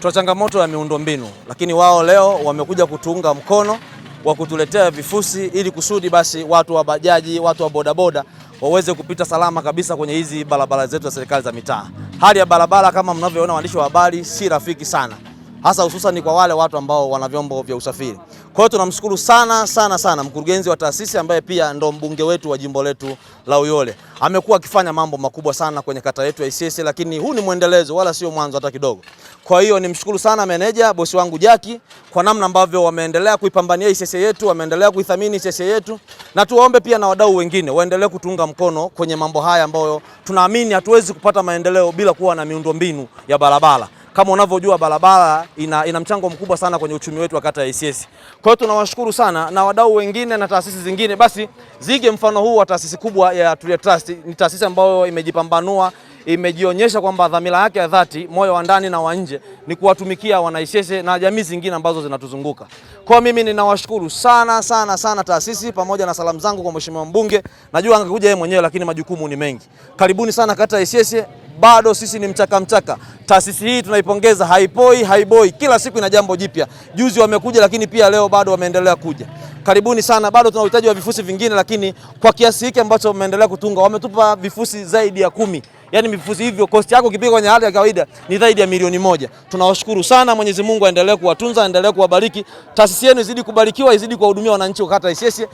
Tuna changamoto ya miundombinu, lakini wao leo wamekuja kutuunga mkono wa kutuletea vifusi ili kusudi basi watu wa bajaji, watu wa bodaboda waweze kupita salama kabisa kwenye hizi barabara zetu za serikali za mitaa. Hali ya barabara kama mnavyoona waandishi wa habari si rafiki sana, hasa hususan kwa wale watu ambao wana vyombo vya usafiri. Kwa hiyo tunamshukuru sana mkurugenzi wa taasisi ambaye pia ndo mbunge wetu wa jimbo letu la Uyole. Amekuwa akifanya mambo makubwa sana kwenye kata yetu ya Isyesye, lakini huu ni mwendelezo wala sio mwanzo hata kidogo. Kwa hiyo nimshukuru sana meneja bosi wangu Jackie kwa namna ambavyo wameendelea kuipambania Isyesye yetu, wameendelea kuithamini Isyesye yetu, na tuwaombe pia na wadau wengine waendelee kutunga mkono kwenye mambo haya ambayo tunaamini hatuwezi kupata maendeleo bila kuwa na miundombinu ya barabara. Kama unavyojua barabara ina mchango mkubwa sana kwenye uchumi wetu wa kata ya Isyesye. Kwa hiyo tunawashukuru sana na wadau wengine na taasisi zingine basi zige mfano huu wa taasisi kubwa ya Tulia Trust. Ni taasisi ambayo imejipambanua, imejionyesha kwamba dhamira yake ya dhati, moyo wa ndani na wa nje ni kuwatumikia wana Isyesye na jamii zingine ambazo zinatuzunguka. Kwa mimi ninawashukuru sana taasisi, pamoja na salamu zangu kwa mheshimiwa mbunge. Najua angekuja yeye mwenyewe lakini majukumu ni mengi. Karibuni sana kata ya Isyesye. Bado sisi ni mchaka. Taasisi hii tunaipongeza, haiboi. Kila siku ina jambo jipya. Juzi wamekuja lakini pia leo bado wameendelea kuja. Karibuni sana, bado tuna uhitaji wa vifusi vingine, lakini kwa kiasi hiki ambacho wameendelea kutunga, wametupa vifusi zaidi ya 10. Yaani vifusi hivyo cost yako ukipiga kwenye hali ya kawaida ni zaidi ya milioni 1. Tunawashukuru sana, Mwenyezi Mungu aendelee kuwatunza, aendelee kuwabariki. Taasisi yenu izidi kubarikiwa, izidi kuwahudumia wananchi wa kata ya Isyesye.